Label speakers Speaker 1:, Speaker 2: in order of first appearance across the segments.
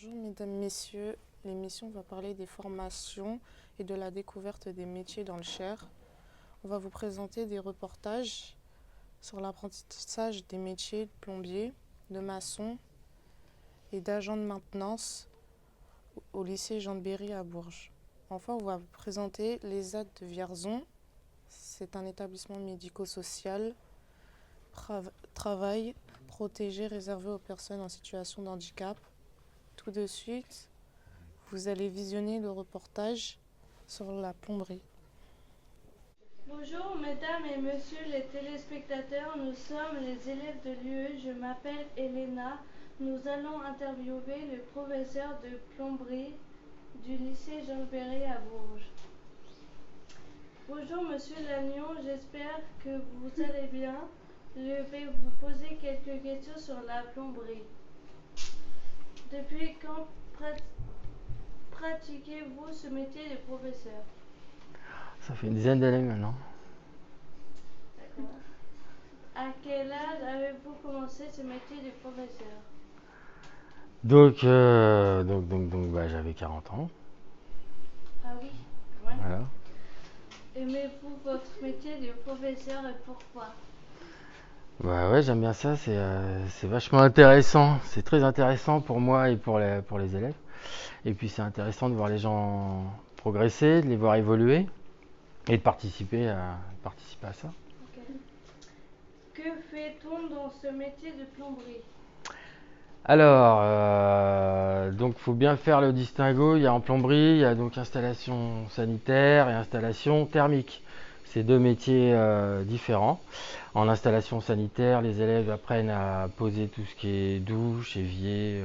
Speaker 1: Bonjour mesdames, messieurs, l'émission va parler des formations et de la découverte des métiers dans le Cher. On va vous présenter des reportages sur l'apprentissage des métiers de plombier, de maçon et d'agent de maintenance au lycée Jean de Berry à Bourges. Enfin, on va vous présenter l'ESAT de Vierzon. C'est un établissement médico-social, travail protégé réservé aux personnes en situation de handicap. Tout de suite, vous allez visionner le reportage sur la plomberie.
Speaker 2: Bonjour mesdames et messieurs les téléspectateurs, nous sommes les élèves de l'UE, je m'appelle Elena. Nous allons interviewer le professeur de plomberie du lycée Jean Berry à Bourges. Bonjour monsieur Lannion, j'espère que vous allez bien. Je vais vous poser quelques questions sur la plomberie. Depuis quand pratiquez-vous ce métier de professeur?
Speaker 3: Ça fait une dizaine d'années maintenant.
Speaker 2: D'accord. À quel âge avez-vous commencé ce métier de professeur?
Speaker 3: J'avais 40 ans.
Speaker 2: Ah oui, ouais.
Speaker 3: Voilà.
Speaker 2: Aimez-vous votre métier de professeur et pourquoi?
Speaker 3: Bah ouais, j'aime bien ça, c'est vachement intéressant. C'est très intéressant pour moi et pour les élèves. Et puis c'est intéressant de voir les gens progresser, de les voir évoluer et de participer à ça.
Speaker 2: Ok. Que fait-on dans ce métier de plomberie?
Speaker 3: Alors, faut bien faire le distinguo. Il y a en plomberie, il y a donc installation sanitaire et installation thermique. C'est deux métiers différents. En installation sanitaire, les élèves apprennent à poser tout ce qui est douche, évier,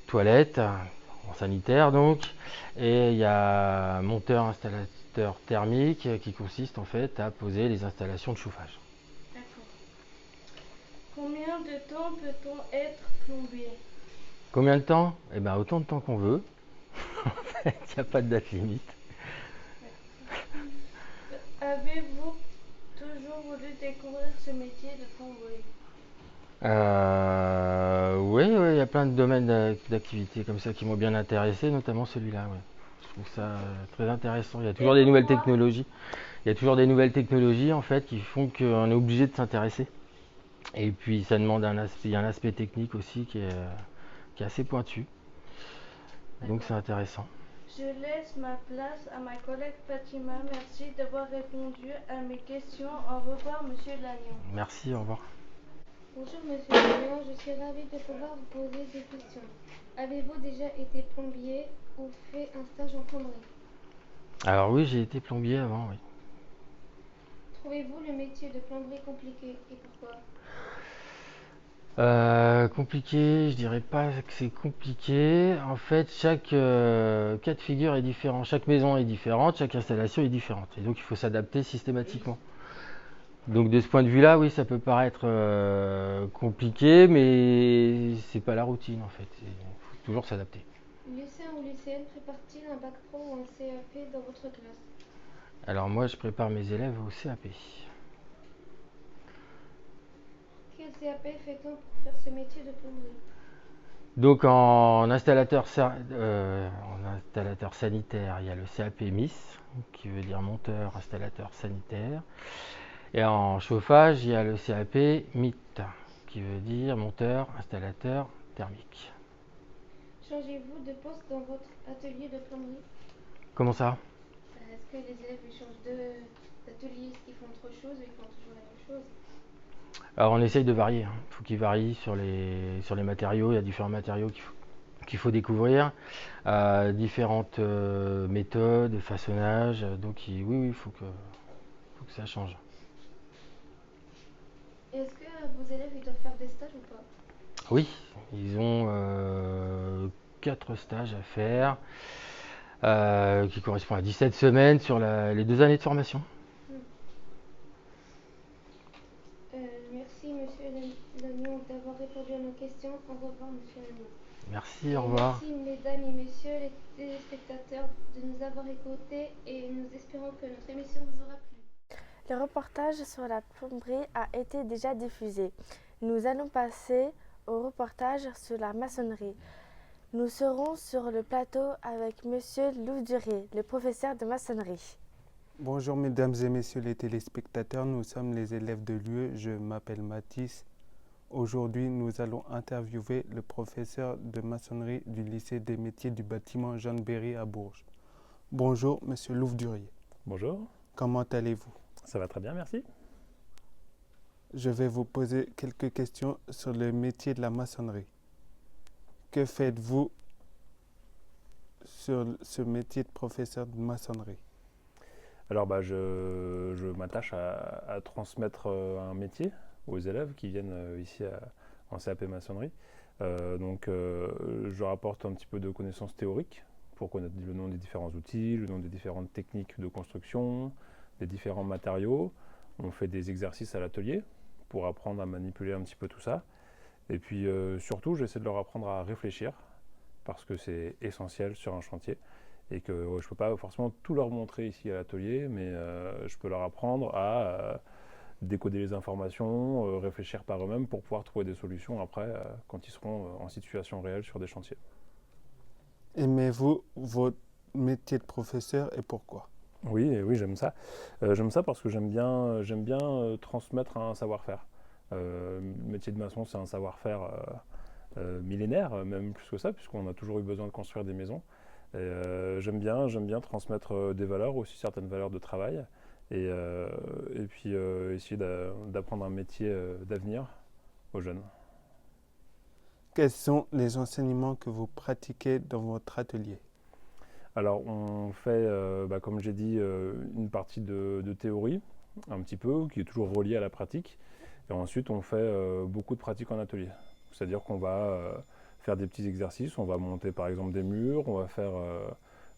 Speaker 3: toilette, en sanitaire donc. Et il y a monteur installateur thermique qui consiste en fait à poser les installations de chauffage.
Speaker 2: D'accord. Combien de temps peut-on être plombier?
Speaker 3: Combien de temps? Eh bien autant de temps qu'on veut. En fait, il n'y a pas de date limite.
Speaker 2: Avez-vous toujours voulu découvrir ce métier de plomberie?
Speaker 3: Oui, il y a plein de domaines d'activité comme ça qui m'ont bien intéressé, notamment celui-là. Ouais. Je trouve ça très intéressant. Il y a toujours
Speaker 2: Et
Speaker 3: des nouvelles
Speaker 2: pourquoi?
Speaker 3: technologies. Il y a toujours des nouvelles technologies en fait qui font qu'on est obligé de s'intéresser. Et puis ça demande il y a un aspect technique aussi qui est assez pointu. Donc c'est
Speaker 2: D'accord.
Speaker 3: intéressant.
Speaker 2: Je laisse ma place à ma collègue Fatima. Merci d'avoir répondu à mes questions. Au revoir, monsieur Lannion.
Speaker 3: Merci, au revoir.
Speaker 4: Bonjour Monsieur Lyon, je suis ravie de pouvoir vous poser des questions. Avez-vous déjà été plombier ou fait un stage en plomberie?
Speaker 3: Alors oui, j'ai été plombier avant, oui.
Speaker 4: Trouvez-vous le métier de plomberie compliqué et pourquoi?
Speaker 3: Compliqué, je dirais pas que c'est compliqué. En fait, chaque cas de figure est différent, chaque maison est différente, chaque installation est différente. Et donc il faut s'adapter systématiquement. Donc de ce point de vue-là, oui, ça peut paraître compliqué, mais c'est pas la routine en fait. Il faut toujours s'adapter.
Speaker 4: Lycéen ou lycéenne prépare-t-il un bac pro ou un CAP dans votre classe?
Speaker 3: Alors moi, je prépare mes élèves au CAP.
Speaker 4: Quel CAP fait-on pour faire ce métier de plomberie?
Speaker 3: Donc en installateur sanitaire, il y a le CAP MIS, qui veut dire monteur installateur sanitaire. Et en chauffage, il y a le CAP MIT, qui veut dire monteur installateur thermique.
Speaker 4: Changez-vous de poste dans votre atelier de plomberie?
Speaker 3: Comment ça?
Speaker 4: Est-ce que les élèves ils changent d'atelier? Est-ce qu'ils font autre chose ou ils font toujours la même chose?
Speaker 3: Alors on essaye de varier. Il faut qu'ils varient sur les matériaux. Il y a différents matériaux qu'il faut découvrir, différentes méthodes, façonnage. Donc oui, il faut que ça change.
Speaker 4: Est-ce que vos élèves ils doivent faire des stages ou pas?
Speaker 3: Oui, ils ont 4 stages à faire qui correspondent à 17 semaines sur les 2 années de formation.
Speaker 4: Hmm. Merci Monsieur Lagnon d'avoir répondu à nos questions. Au revoir Monsieur Lagnon.
Speaker 3: Merci, au
Speaker 4: Et
Speaker 3: revoir.
Speaker 4: merci Mesdames et Messieurs les téléspectateurs de nous avoir écoutés et nous espérons que notre émission vous aura plu.
Speaker 5: Le reportage sur la plomberie a été déjà diffusé. Nous allons passer au reportage sur la maçonnerie. Nous serons sur le plateau avec Monsieur Louvdurier, le professeur de maçonnerie.
Speaker 6: Bonjour mesdames et messieurs les téléspectateurs, nous sommes les élèves de l'UE, je m'appelle Mathis. Aujourd'hui, nous allons interviewer le professeur de maçonnerie du lycée des métiers du bâtiment Jeanne Berry à Bourges. Bonjour Monsieur Louvdurier.
Speaker 7: Bonjour,
Speaker 6: Comment allez-vous?
Speaker 7: ça va très bien, merci.
Speaker 6: Je vais vous poser quelques questions sur le métier de la maçonnerie. Que faites-vous sur ce métier de professeur de maçonnerie?
Speaker 7: Alors je m'attache à transmettre un métier aux élèves qui viennent ici en CAP maçonnerie. Je rapporte un petit peu de connaissances théoriques pour connaître le nom des différents outils, le nom des différentes techniques de construction, des différents matériaux. On fait des exercices à l'atelier pour apprendre à manipuler un petit peu tout ça. Et puis surtout, j'essaie de leur apprendre à réfléchir parce que c'est essentiel sur un chantier et que je ne peux pas forcément tout leur montrer ici à l'atelier, mais je peux leur apprendre à décoder les informations, réfléchir par eux-mêmes pour pouvoir trouver des solutions après quand ils seront en situation réelle sur des chantiers.
Speaker 6: Aimez-vous votre métier de professeur et pourquoi?
Speaker 7: Oui, j'aime ça. J'aime ça parce que j'aime bien transmettre un savoir-faire. Le métier de maçon, c'est un savoir-faire millénaire, même plus que ça, puisqu'on a toujours eu besoin de construire des maisons. J'aime bien transmettre des valeurs, aussi certaines valeurs de travail, et puis essayer d'apprendre un métier d'avenir aux jeunes.
Speaker 6: Quels sont les enseignements que vous pratiquez dans votre atelier?
Speaker 7: Alors on fait, comme j'ai dit, une partie de théorie, un petit peu, qui est toujours reliée à la pratique, et ensuite on fait beaucoup de pratiques en atelier. C'est-à-dire qu'on va faire des petits exercices, on va monter par exemple des murs, on va faire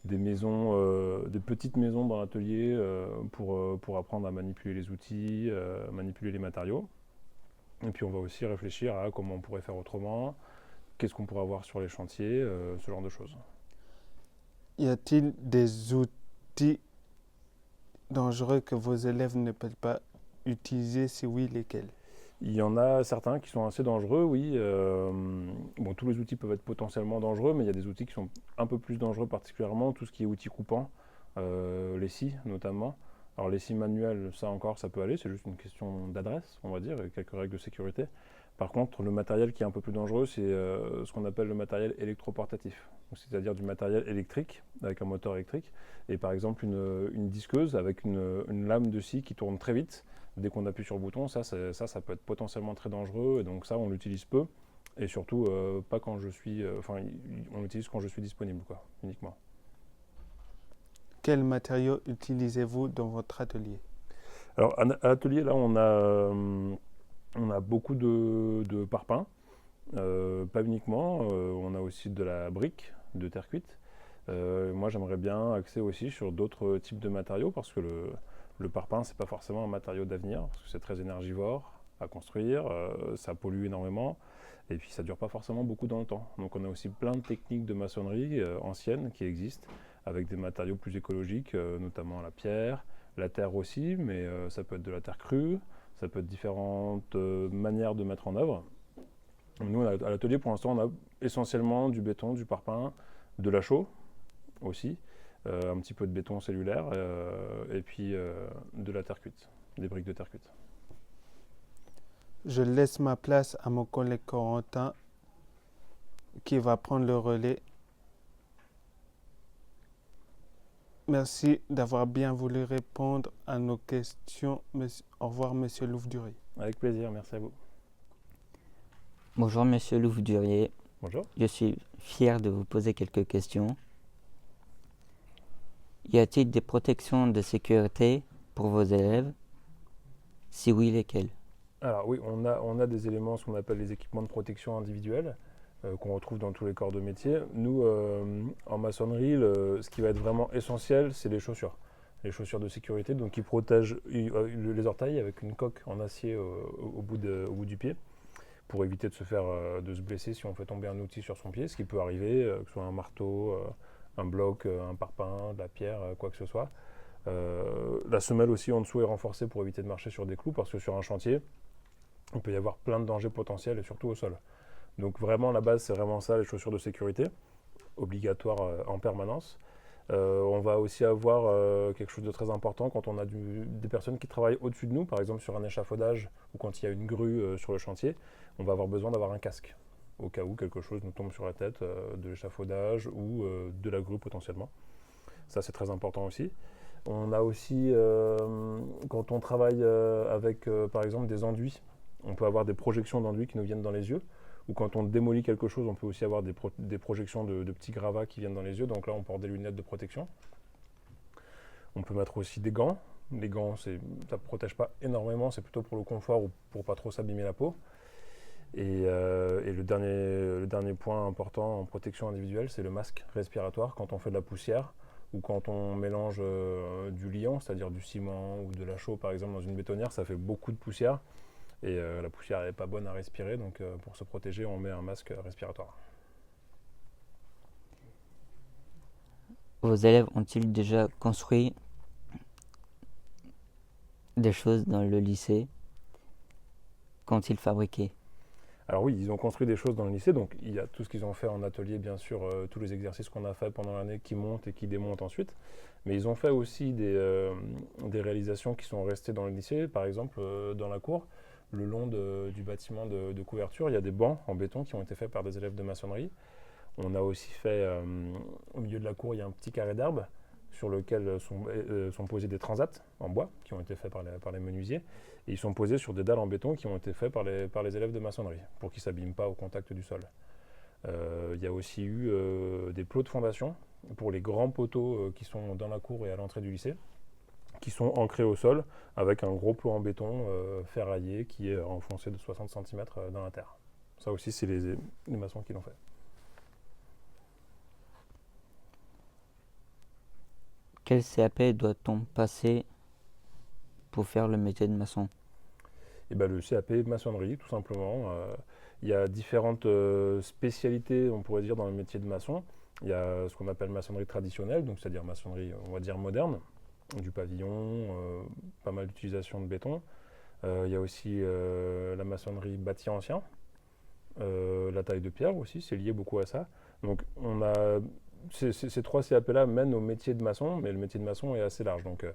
Speaker 7: des maisons, des petites maisons dans l'atelier pour apprendre à manipuler les outils, manipuler les matériaux. Et puis on va aussi réfléchir à comment on pourrait faire autrement, qu'est-ce qu'on pourrait avoir sur les chantiers, ce genre de choses.
Speaker 6: Y a-t-il des outils dangereux que vos élèves ne peuvent pas utiliser? Si oui, lesquels?
Speaker 7: Il y en a certains qui sont assez dangereux, oui. Tous les outils peuvent être potentiellement dangereux, mais il y a des outils qui sont un peu plus dangereux, particulièrement tout ce qui est outils coupants, les scies notamment. Alors les scies manuels, ça encore, ça peut aller, c'est juste une question d'adresse, on va dire, et quelques règles de sécurité. Par contre, le matériel qui est un peu plus dangereux, c'est ce qu'on appelle le matériel électroportatif. C'est-à-dire du matériel électrique, avec un moteur électrique, et par exemple une disqueuse avec une lame de scie qui tourne très vite. Dès qu'on appuie sur le bouton, ça peut être potentiellement très dangereux, et donc ça, on l'utilise peu, et surtout pas quand je suis... on l'utilise quand je suis disponible, uniquement.
Speaker 6: Quels matériaux utilisez-vous dans votre atelier?
Speaker 7: Alors, à l'atelier, là, on a beaucoup de parpaings, pas uniquement, on a aussi de la brique, de terre cuite. Moi, j'aimerais bien axer aussi sur d'autres types de matériaux, parce que le parpaing, c'est pas forcément un matériau d'avenir, parce que c'est très énergivore à construire, ça pollue énormément, et puis ça dure pas forcément beaucoup dans le temps. Donc on a aussi plein de techniques de maçonnerie anciennes qui existent, avec des matériaux plus écologiques, notamment la pierre, la terre aussi, mais ça peut être de la terre crue, ça peut être différentes manières de mettre en œuvre. Nous, à l'atelier, pour l'instant, on a essentiellement du béton, du parpaing, de la chaux aussi, un petit peu de béton cellulaire, et puis de la terre cuite, des briques de terre cuite.
Speaker 6: Je laisse ma place à mon collègue Corentin qui va prendre le relais. Merci d'avoir bien voulu répondre à nos questions. Au revoir, Monsieur Louvdurier.
Speaker 7: Avec plaisir, merci à vous.
Speaker 8: Bonjour Monsieur Louvdurier.
Speaker 7: Bonjour.
Speaker 8: Je suis fier de vous poser quelques questions. Y a-t-il des protections de sécurité pour vos élèves? Si oui, lesquelles?
Speaker 7: Alors oui, on a des éléments, ce qu'on appelle les équipements de protection individuels, qu'on retrouve dans tous les corps de métier. Nous, en maçonnerie, ce qui va être vraiment essentiel, c'est les chaussures. Les chaussures de sécurité, donc qui protègent les orteils avec une coque en acier au bout du pied, pour éviter de se blesser si on fait tomber un outil sur son pied, ce qui peut arriver, que ce soit un marteau, un bloc, un parpaing, de la pierre, quoi que ce soit. La semelle aussi en dessous est renforcée pour éviter de marcher sur des clous, parce que sur un chantier, il peut y avoir plein de dangers potentiels, et surtout au sol. Donc vraiment, la base, c'est vraiment ça, les chaussures de sécurité, obligatoires en permanence. On va aussi avoir quelque chose de très important quand on a des personnes qui travaillent au-dessus de nous, par exemple sur un échafaudage ou quand il y a une grue sur le chantier, on va avoir besoin d'avoir un casque au cas où quelque chose nous tombe sur la tête de l'échafaudage ou de la grue potentiellement. Ça, c'est très important aussi. On a aussi, quand on travaille avec par exemple des enduits, on peut avoir des projections d'enduits qui nous viennent dans les yeux. Ou quand on démolit quelque chose, on peut aussi avoir des projections de petits gravats qui viennent dans les yeux. Donc là, on porte des lunettes de protection. On peut mettre aussi des gants. Les gants, ça ne protège pas énormément, c'est plutôt pour le confort ou pour pas trop s'abîmer la peau. Et le dernier point important en protection individuelle, c'est le masque respiratoire quand on fait de la poussière ou quand on mélange du liant, c'est-à-dire du ciment ou de la chaux par exemple dans une bétonnière, ça fait beaucoup de poussière. Et la poussière n'est pas bonne à respirer, donc pour se protéger, on met un masque respiratoire.
Speaker 8: Vos élèves ont-ils déjà construit des choses dans le lycée? Qu'ont-ils fabriqué?
Speaker 7: Alors oui, ils ont construit des choses dans le lycée, donc il y a tout ce qu'ils ont fait en atelier, bien sûr, tous les exercices qu'on a fait pendant l'année qui montent et qui démontent ensuite. Mais ils ont fait aussi des réalisations qui sont restées dans le lycée, par exemple dans la cour. Le long du bâtiment de couverture, il y a des bancs en béton qui ont été faits par des élèves de maçonnerie. On a aussi fait, au milieu de la cour, il y a un petit carré d'herbe sur lequel sont posés des transats en bois qui ont été faits par les menuisiers. Et ils sont posés sur des dalles en béton qui ont été faits par les élèves de maçonnerie pour qu'ils ne s'abîment pas au contact du sol. Il y a aussi eu des plots de fondation pour les grands poteaux qui sont dans la cour et à l'entrée du lycée, qui sont ancrés au sol avec un gros plot en béton ferraillé qui est enfoncé de 60 cm dans la terre. Ça aussi, c'est les maçons qui l'ont fait.
Speaker 8: Quel CAP doit-on passer pour faire le métier de maçon?
Speaker 7: Et ben, le CAP maçonnerie, tout simplement. Il y a différentes spécialités, on pourrait dire, dans le métier de maçon. Il y a ce qu'on appelle maçonnerie traditionnelle, donc c'est-à-dire maçonnerie, on va dire, moderne, du pavillon, pas mal d'utilisation de béton. Il y a aussi la maçonnerie bâti ancien, la taille de pierre aussi, c'est lié beaucoup à ça. Donc on a ces trois CAP-là mènent au métier de maçon, mais le métier de maçon est assez large. Donc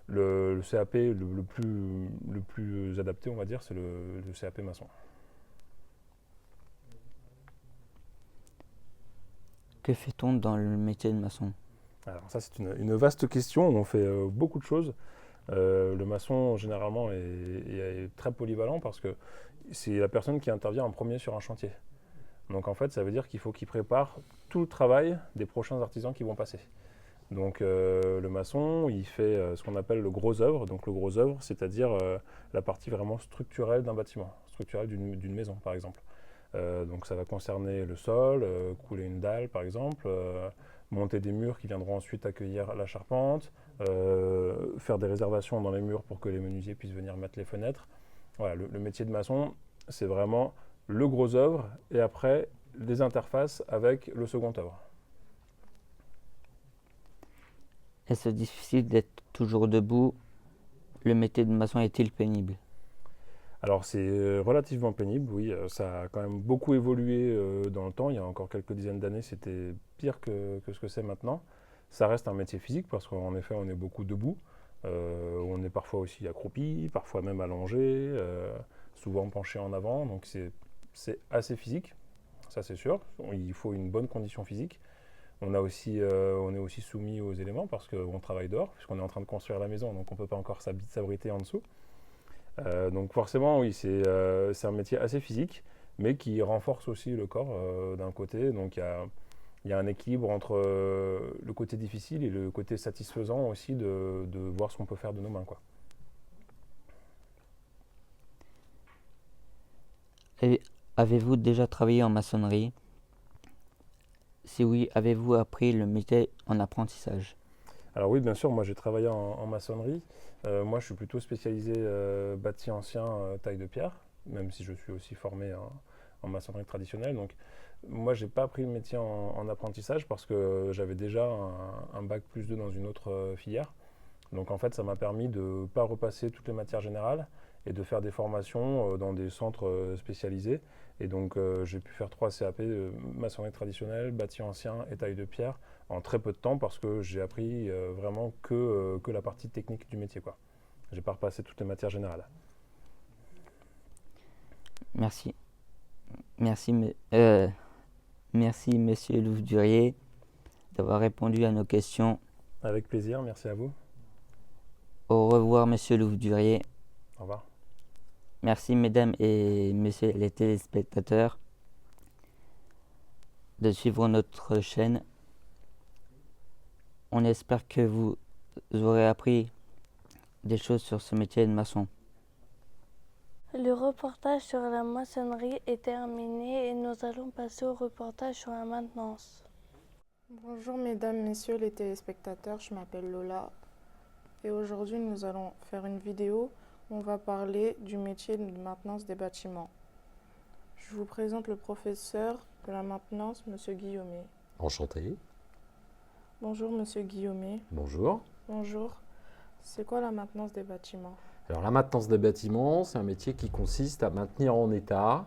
Speaker 7: le CAP le plus adapté, on va dire, c'est le CAP maçon.
Speaker 8: Que fait-on dans le métier de maçon?
Speaker 7: Alors ça, c'est une vaste question. On fait beaucoup de choses. Le maçon, généralement, est très polyvalent parce que c'est la personne qui intervient en premier sur un chantier. Donc en fait, ça veut dire qu'il faut qu'il prépare tout le travail des prochains artisans qui vont passer. Donc le maçon, il fait ce qu'on appelle le gros œuvre. Donc le gros œuvre, c'est-à-dire la partie vraiment structurelle d'un bâtiment, structurelle d'une maison, par exemple. Donc ça va concerner le sol, couler une dalle, par exemple, monter des murs qui viendront ensuite accueillir la charpente, faire des réservations dans les murs pour que les menuisiers puissent venir mettre les fenêtres. Voilà, le métier de maçon, c'est vraiment le gros œuvre et après les interfaces avec le second œuvre.
Speaker 8: Est-ce difficile d'être toujours debout? Le métier de maçon est-il pénible?
Speaker 7: Alors c'est relativement pénible, oui, ça a quand même beaucoup évolué dans le temps. Il y a encore quelques dizaines d'années, c'était pire que ce que c'est maintenant. Ça reste un métier physique parce qu'en effet, on est beaucoup debout. On est parfois aussi accroupi, parfois même allongé, souvent penché en avant. Donc c'est assez physique, ça c'est sûr. Il faut une bonne condition physique. On est aussi soumis aux éléments parce qu'on travaille dehors, puisqu'on est en train de construire la maison, donc on ne peut pas encore s'abriter en dessous. Donc forcément, oui, c'est un métier assez physique, mais qui renforce aussi le corps d'un côté. Donc il y a un équilibre entre le côté difficile et le côté satisfaisant aussi de voir ce qu'on peut faire de nos mains, quoi.
Speaker 8: Avez-vous déjà travaillé en maçonnerie? Si oui, avez-vous appris le métier en apprentissage?
Speaker 7: Alors oui, bien sûr, moi j'ai travaillé en maçonnerie. Moi je suis plutôt spécialisé bâti ancien, taille de pierre, même si je suis aussi formé en maçonnerie traditionnelle. Donc moi j'ai pas appris le métier en apprentissage parce que j'avais déjà un bac +2 dans une autre filière. Donc en fait ça m'a permis de ne pas repasser toutes les matières générales et de faire des formations dans des centres spécialisés. Et donc j'ai pu faire 3 CAP, maçonnerie traditionnelle, bâti ancien et taille de pierre, en très peu de temps parce que j'ai appris vraiment que la partie technique du métier, quoi. J'ai pas repassé toutes les matières générales.
Speaker 8: Merci. Merci, merci Monsieur Louvdurier d'avoir répondu à nos questions.
Speaker 7: Avec plaisir, merci à vous.
Speaker 8: Au revoir Monsieur Louvdurier.
Speaker 7: Au revoir.
Speaker 8: Merci mesdames et messieurs les téléspectateurs de suivre notre chaîne. On espère que vous aurez appris des choses sur ce métier de maçon.
Speaker 5: Le reportage sur la maçonnerie est terminé et nous allons passer au reportage sur la maintenance.
Speaker 1: Bonjour mesdames, messieurs les téléspectateurs, je m'appelle Lola et aujourd'hui nous allons faire une vidéo où on va parler du métier de maintenance des bâtiments. Je vous présente le professeur de la maintenance, Monsieur Guillaumet.
Speaker 9: Enchanté.
Speaker 1: Bonjour Monsieur Guillaumet.
Speaker 9: Bonjour.
Speaker 1: Bonjour. C'est quoi la maintenance des bâtiments?
Speaker 9: Alors la maintenance des bâtiments, c'est un métier qui consiste à maintenir en état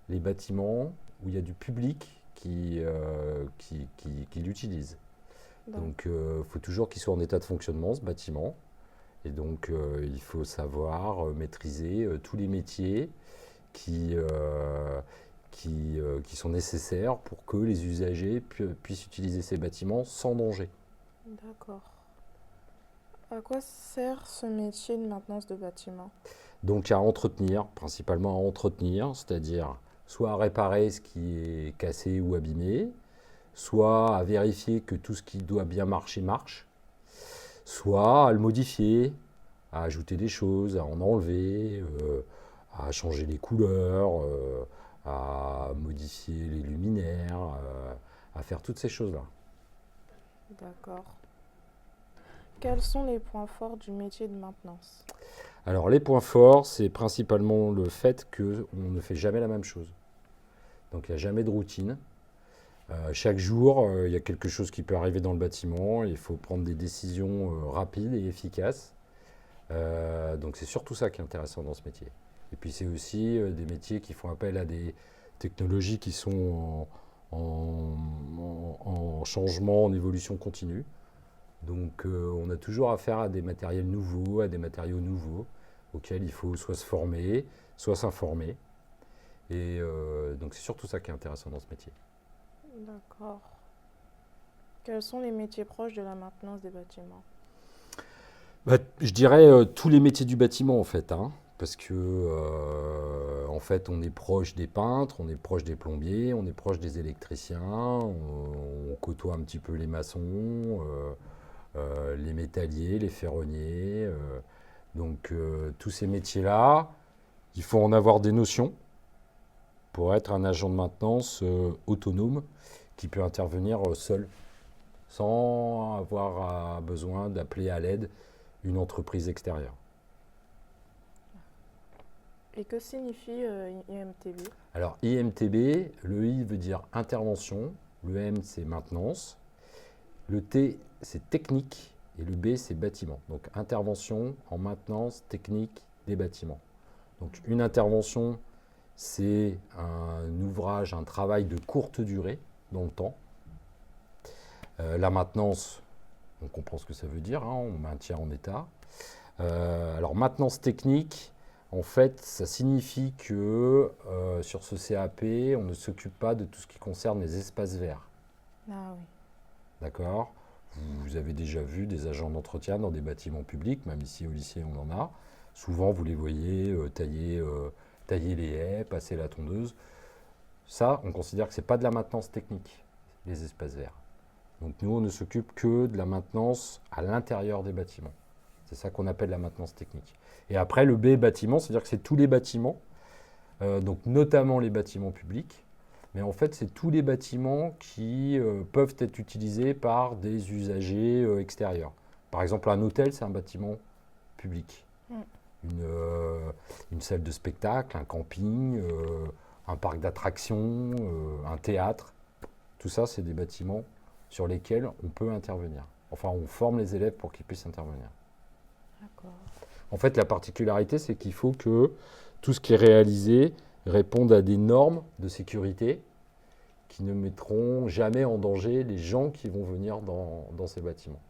Speaker 9: les bâtiments où il y a du public qui l'utilise. Donc il faut toujours qu'il soit en état de fonctionnement ce bâtiment. Et donc il faut savoir maîtriser tous les métiers qui sont nécessaires pour que les usagers puissent utiliser ces bâtiments sans danger.
Speaker 1: D'accord. À quoi sert ce métier de maintenance de bâtiment?
Speaker 9: Donc à entretenir, principalement à entretenir, c'est-à-dire soit à réparer ce qui est cassé ou abîmé, soit à vérifier que tout ce qui doit bien marcher marche, soit à le modifier, à ajouter des choses, à en enlever, à changer les couleurs, à modifier les luminaires, à faire toutes ces choses-là.
Speaker 1: D'accord. Quels sont les points forts du métier de maintenance?
Speaker 9: Alors les points forts, c'est principalement le fait qu'on ne fait jamais la même chose. Donc il n'y a jamais de routine. Chaque jour, il y a quelque chose qui peut arriver dans le bâtiment. Il faut prendre des décisions rapides et efficaces. Donc c'est surtout ça qui est intéressant dans ce métier. Et puis c'est aussi des métiers qui font appel à des technologies qui sont en changement, en évolution continue. Donc on a toujours affaire à des matériels nouveaux, à des matériaux nouveaux, auxquels il faut soit se former, soit s'informer. Et donc c'est surtout ça qui est intéressant dans ce métier.
Speaker 1: D'accord. Quels sont les métiers proches de la maintenance des bâtiments?
Speaker 9: Je dirais tous les métiers du bâtiment en fait, hein, parce que en fait on est proche des peintres, on est proche des plombiers, on est proche des électriciens, on côtoie un petit peu les maçons, les métalliers, les ferronniers. Donc tous ces métiers-là, il faut en avoir des notions pour être un agent de maintenance autonome qui peut intervenir seul, sans avoir besoin d'appeler à l'aide une entreprise extérieure.
Speaker 1: Et que signifie IMTB?
Speaker 9: Alors IMTB, le I veut dire intervention, le M c'est maintenance, le T c'est technique et le B c'est bâtiment. Donc intervention en maintenance technique des bâtiments. Donc une intervention, c'est un ouvrage, un travail de courte durée dans le temps. La maintenance, on comprend ce que ça veut dire, hein, on maintient en état. Alors maintenance technique, en fait, ça signifie que sur ce CAP, on ne s'occupe pas de tout ce qui concerne les espaces verts.
Speaker 1: Ah oui.
Speaker 9: D'accord? Vous avez déjà vu des agents d'entretien dans des bâtiments publics, même ici au lycée on en a. Souvent vous les voyez tailler les haies, passer la tondeuse. Ça, on considère que ce n'est pas de la maintenance technique, les espaces verts. Donc nous, on ne s'occupe que de la maintenance à l'intérieur des bâtiments. C'est ça qu'on appelle la maintenance technique. Et après, le B, bâtiment, c'est-à-dire que c'est tous les bâtiments, donc notamment les bâtiments publics, mais en fait, c'est tous les bâtiments qui peuvent être utilisés par des usagers extérieurs. Par exemple, un hôtel, c'est un bâtiment public. Une salle de spectacle, un camping, un parc d'attractions, un théâtre, tout ça, c'est des bâtiments sur lesquels on peut intervenir. Enfin, on forme les élèves pour qu'ils puissent intervenir.
Speaker 1: D'accord.
Speaker 9: En fait, la particularité, c'est qu'il faut que tout ce qui est réalisé réponde à des normes de sécurité qui ne mettront jamais en danger les gens qui vont venir dans ces bâtiments.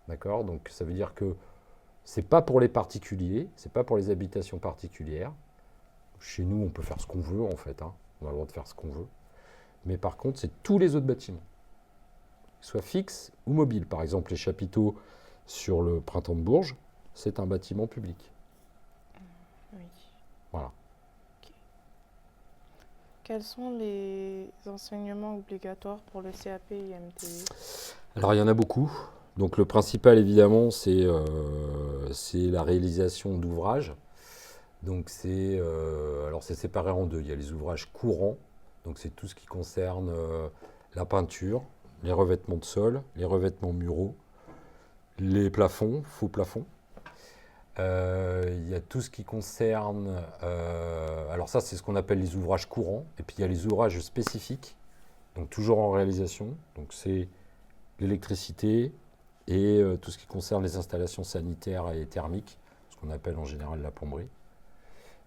Speaker 9: D'accord? Donc ça veut dire que c'est pas pour les particuliers, c'est pas pour les habitations particulières. Chez nous, on peut faire ce qu'on veut en fait, hein. On a le droit de faire ce qu'on veut. Mais par contre, c'est tous les autres bâtiments, soit fixes ou mobiles. Par exemple, les chapiteaux sur le Printemps de Bourges, c'est un bâtiment public.
Speaker 1: Oui.
Speaker 9: Voilà.
Speaker 1: Quels sont les enseignements obligatoires pour le CAP IMT?
Speaker 9: Alors, il y en a beaucoup. Donc, le principal, évidemment, c'est la réalisation d'ouvrages. Donc, c'est séparé en deux. Il y a les ouvrages courants. Donc, c'est tout ce qui concerne la peinture, les revêtements de sol, les revêtements muraux, les plafonds, faux plafonds. Il y a tout ce qui concerne... alors ça, c'est ce qu'on appelle les ouvrages courants. Et puis, il y a les ouvrages spécifiques, donc toujours en réalisation. Donc, c'est l'électricité et tout ce qui concerne les installations sanitaires et thermiques, ce qu'on appelle en général la plomberie.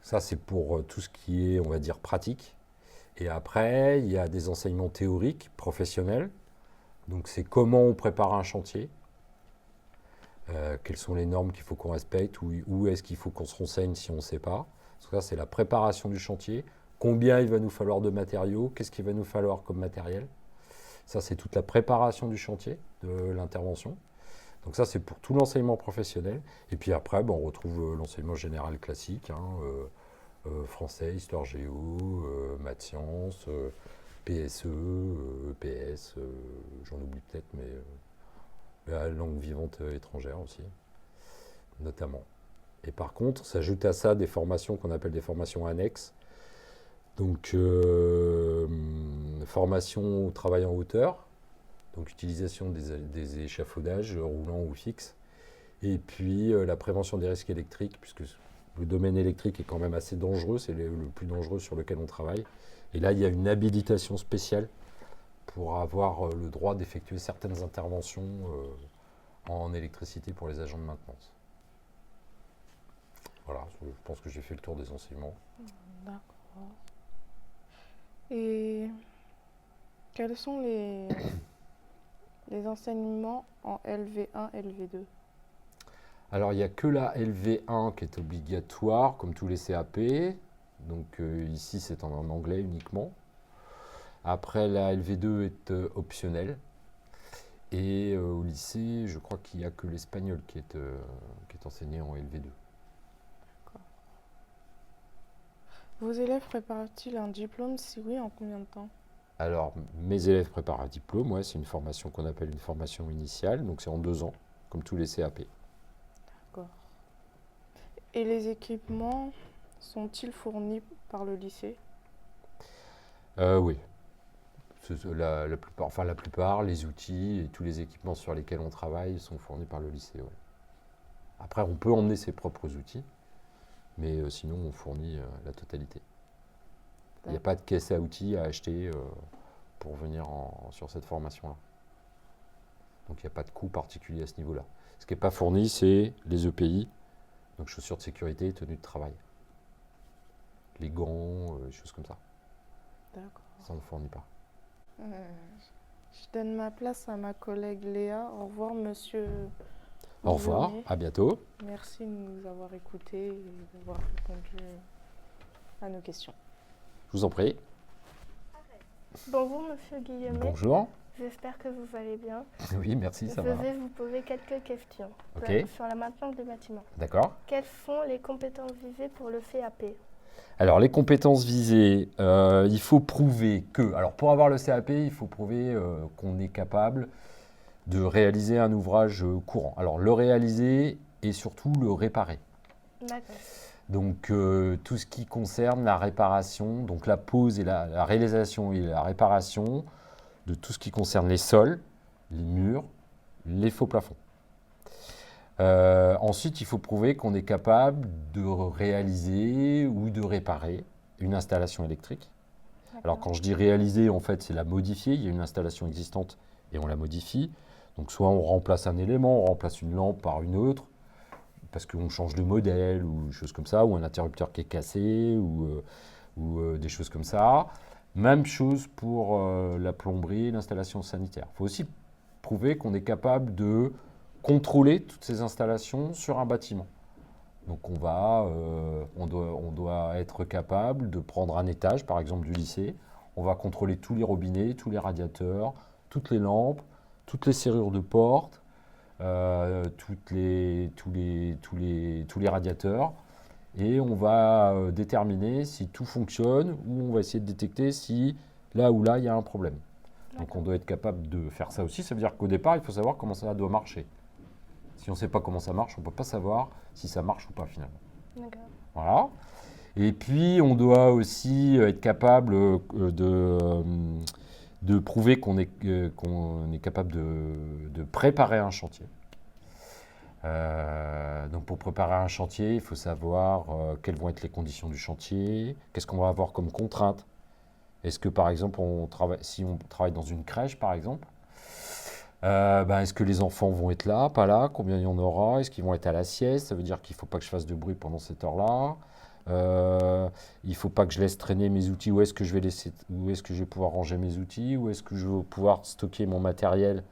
Speaker 9: Ça, c'est pour tout ce qui est, on va dire, pratique. Et après, il y a des enseignements théoriques, professionnels. Donc, c'est comment on prépare un chantier. Quelles sont les normes qu'il faut qu'on respecte, où est-ce qu'il faut qu'on se renseigne si on ne sait pas. Donc ça, c'est la préparation du chantier. Combien il va nous falloir de matériaux, qu'est-ce qu'il va nous falloir comme matériel. Ça, c'est toute la préparation du chantier, de l'intervention. Donc ça, c'est pour tout l'enseignement professionnel. Et puis après, on retrouve l'enseignement général classique, hein, français, histoire géo, maths sciences, PSE, EPS, j'en oublie peut-être, mais... la langue vivante étrangère aussi, notamment. Et par contre, s'ajoute à ça des formations qu'on appelle des formations annexes. Donc, formation au travail en hauteur, donc utilisation des échafaudages roulants ou fixes. Et puis, la prévention des risques électriques, puisque le domaine électrique est quand même assez dangereux, c'est le plus dangereux sur lequel on travaille. Et là, il y a une habilitation spéciale pour avoir le droit d'effectuer certaines interventions en électricité pour les agents de maintenance. Voilà, je pense que j'ai fait le tour des enseignements.
Speaker 1: D'accord. Et quels sont les enseignements en LV1, LV2?
Speaker 9: Alors, il n'y a que la LV1 qui est obligatoire, comme tous les CAP. Donc, ici, c'est en anglais uniquement. Après, la LV2 est optionnelle. Et au lycée, je crois qu'il n'y a que l'espagnol qui est enseigné en LV2.
Speaker 1: D'accord. Vos élèves préparent-ils un diplôme? Si oui, en combien de temps?
Speaker 9: Alors, mes élèves préparent un diplôme, ouais, c'est une formation qu'on appelle une formation initiale, donc c'est en 2 ans, comme tous les CAP.
Speaker 1: D'accord. Et les équipements sont-ils fournis par le lycée?
Speaker 9: Oui. La plupart, les outils et tous les équipements sur lesquels on travaille sont fournis par le lycée. Ouais. Après, on peut emmener ses propres outils, mais sinon, on fournit la totalité. Il n'y a pas de caisse à outils à acheter pour venir sur cette formation-là. Donc, il n'y a pas de coût particulier à ce niveau-là. Ce qui n'est pas fourni, c'est les EPI, donc chaussures de sécurité et tenues de travail. Les gants, des choses comme ça.
Speaker 1: D'accord.
Speaker 9: Ça, on ne fournit pas.
Speaker 1: Je donne ma place à ma collègue Léa. Au revoir, monsieur.
Speaker 9: Au revoir,
Speaker 1: Bouillonnet.
Speaker 9: à bientôt.
Speaker 1: Merci de nous avoir écoutés et d'avoir répondu à nos questions.
Speaker 9: Je vous en prie.
Speaker 5: Bonjour Monsieur Guillemet,
Speaker 9: Bonjour.
Speaker 5: j'espère que vous allez bien.
Speaker 9: Oui, merci, ça
Speaker 5: Je
Speaker 9: va.
Speaker 5: vais vous poser quelques questions
Speaker 9: Ok.
Speaker 5: sur la maintenance des bâtiments.
Speaker 9: D'accord.
Speaker 5: Quelles sont les compétences visées pour le CAP?
Speaker 9: Alors, les compétences visées, il faut prouver que... Alors, pour avoir le CAP, il faut prouver qu'on est capable de réaliser un ouvrage courant. Alors, le réaliser et surtout le réparer.
Speaker 5: D'accord.
Speaker 9: Donc, tout ce qui concerne la réparation, donc la pose et la réalisation et la réparation de tout ce qui concerne les sols, les murs, les faux plafonds. Ensuite, il faut prouver qu'on est capable de réaliser ou de réparer une installation électrique. Alors, quand je dis réaliser, en fait, c'est la modifier. Il y a une installation existante et on la modifie. Donc, soit on remplace un élément, on remplace une lampe par une autre. parce qu'on change de modèle ou des choses comme ça, ou un interrupteur qui est cassé, ou des choses comme ça. Même chose pour la plomberie et l'installation sanitaire. Il faut aussi prouver qu'on est capable de contrôler toutes ces installations sur un bâtiment. Donc on doit être capable de prendre un étage, par exemple du lycée. On va contrôler tous les robinets, tous les radiateurs, toutes les lampes, toutes les serrures de porte, tous les radiateurs. Et on va déterminer si tout fonctionne ou on va essayer de détecter si là ou là il y a un problème. Donc on doit être capable de faire ça aussi. Ça veut dire qu'au départ, il faut savoir comment ça doit marcher. Si on ne sait pas comment ça marche, on ne peut pas savoir si ça marche ou pas finalement.
Speaker 5: D'accord.
Speaker 9: Voilà. Et puis on doit aussi être capable de prouver qu'on est capable de préparer un chantier. Donc pour préparer un chantier, il faut savoir quelles vont être les conditions du chantier, qu'est-ce qu'on va avoir comme contrainte. Est-ce que par exemple, si on travaille dans une crèche par exemple, est-ce que les enfants vont être là, pas là, combien il y en aura, est-ce qu'ils vont être à la sieste, ça veut dire qu'il ne faut pas que je fasse de bruit pendant cette heure-là, il ne faut pas que je laisse traîner mes outils, où est-ce que je vais pouvoir ranger mes outils, où est-ce que je vais pouvoir stocker mon matériel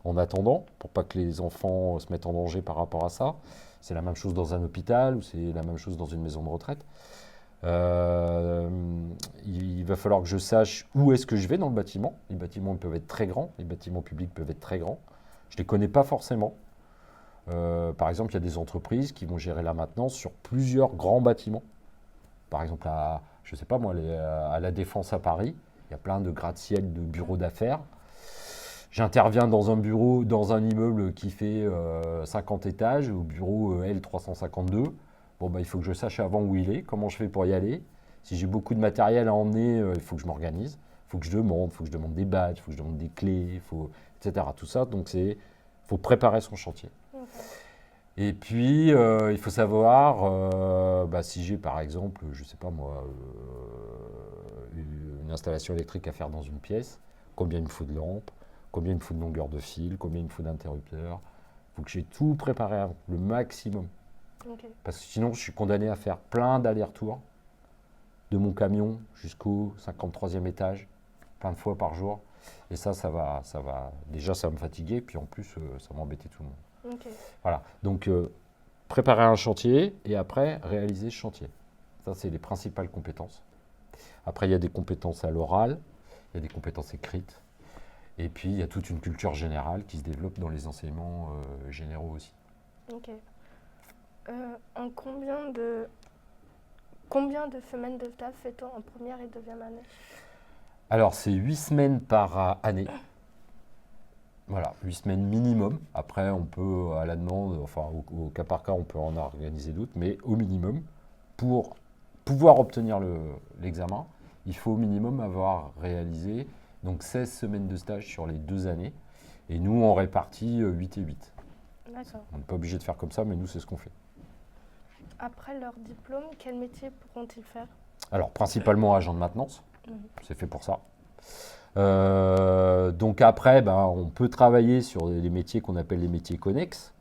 Speaker 9: en attendant, pour pas que les enfants se mettent en danger par rapport à ça. C'est la même chose dans un hôpital ou c'est la même chose dans une maison de retraite. Il va falloir que je sache où est-ce que je vais dans le bâtiment. Les bâtiments peuvent être très grands, les bâtiments publics peuvent être très grands. Je ne les connais pas forcément. Par exemple, il y a des entreprises qui vont gérer la maintenance sur plusieurs grands bâtiments. Par exemple, je sais pas moi, à la Défense à Paris, il y a plein de gratte-ciel de bureaux d'affaires. J'interviens dans un bureau, dans un immeuble qui fait 50 étages, au bureau L352. Bon, il faut que je sache avant où il est, comment je fais pour y aller. Si j'ai beaucoup de matériel à emmener, il faut que je m'organise. Il faut que je demande des badges, il faut que je demande des clés, etc. Tout ça, donc il faut préparer son chantier. Okay. Et puis, il faut savoir, si j'ai par exemple, je ne sais pas moi, une installation électrique à faire dans une pièce, combien il me faut de lampes, combien il me faut de longueur de fil, combien il me faut d'interrupteurs. Il faut que j'ai tout préparé avant, le maximum. Okay. Parce que sinon, je suis condamné à faire plein d'allers-retours de mon camion jusqu'au 53e étage, plein de fois par jour. Et ça va déjà, ça va me fatiguer, puis en plus, ça va m'embêter tout le monde. Okay. Voilà, donc préparer un chantier et après, réaliser ce chantier. Ça, c'est les principales compétences. Après, il y a des compétences à l'oral, il y a des compétences écrites. Et puis, il y a toute une culture générale qui se développe dans les enseignements généraux aussi.
Speaker 5: Ok. En combien de semaines de stage fait-on en première et deuxième année?
Speaker 9: Alors, c'est 8 semaines par année. Voilà, 8 semaines minimum. Après, on peut, à la demande, enfin, au cas par cas, on peut en organiser d'autres, mais au minimum, pour pouvoir obtenir l'examen, il faut au minimum avoir réalisé donc 16 semaines de stage sur les 2 années. Et nous, on répartit 8 et 8.
Speaker 5: D'accord.
Speaker 9: On n'est pas obligé de faire comme ça, mais nous, c'est ce qu'on fait.
Speaker 5: Après leur diplôme, quel métier pourront-ils faire?
Speaker 9: Alors, principalement agent de maintenance. C'est fait pour ça. Donc après, on peut travailler sur les métiers qu'on appelle les métiers connexes.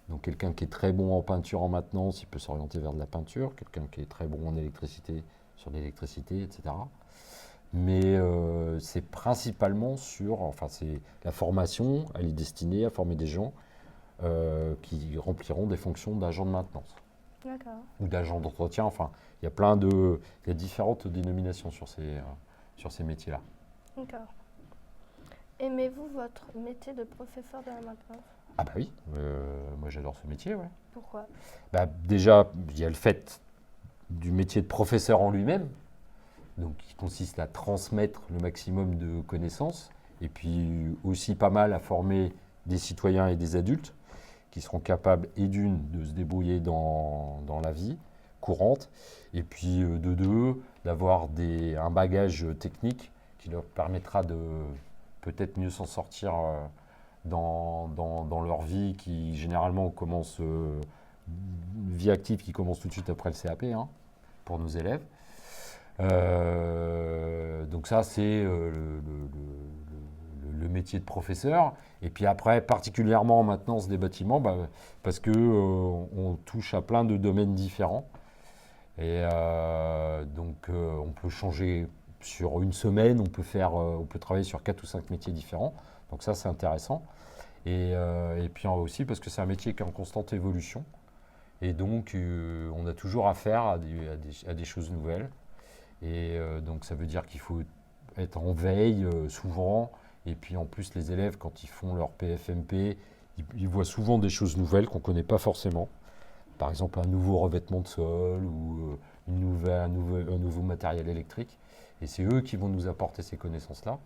Speaker 9: Donc quelqu'un qui est très bon en peinture, en maintenance, il peut s'orienter vers de la peinture. Quelqu'un qui est très bon en électricité, sur l'électricité, etc. Mais c'est principalement la formation, elle est destinée à former des gens qui rempliront des fonctions d'agent de maintenance.
Speaker 5: D'accord.
Speaker 9: Ou d'agent d'entretien, enfin, il y a différentes dénominations sur ces métiers-là.
Speaker 5: D'accord. Aimez-vous votre métier de professeur de la maintenance?
Speaker 9: Ah bah oui, moi j'adore ce métier, ouais.
Speaker 5: Pourquoi?
Speaker 9: Déjà, il y a le fait du métier de professeur en lui-même, donc qui consiste à transmettre le maximum de connaissances, et puis aussi pas mal à former des citoyens et des adultes qui seront capables, et d'une, de se débrouiller dans la vie courante, et puis de deux, d'avoir un bagage technique qui leur permettra de peut-être mieux s'en sortir dans leur vie, qui généralement commence, vie active qui commence tout de suite après le CAP, pour nos élèves. Donc ça, c'est le le métier de professeur. Et puis après, particulièrement en maintenance des bâtiments, parce que on touche à plein de domaines différents. Et donc, on peut changer sur une semaine, on peut travailler sur 4 ou 5 métiers différents. Donc ça, c'est intéressant. Et puis aussi parce que c'est un métier qui est en constante évolution. Et donc, on a toujours affaire à des choses nouvelles. Et donc, ça veut dire qu'il faut être en veille souvent. Et puis, en plus, les élèves, quand ils font leur PFMP, ils voient souvent des choses nouvelles qu'on ne connaît pas forcément. Par exemple, un nouveau revêtement de sol ou un nouveau matériel électrique. Et c'est eux qui vont nous apporter ces connaissances-là.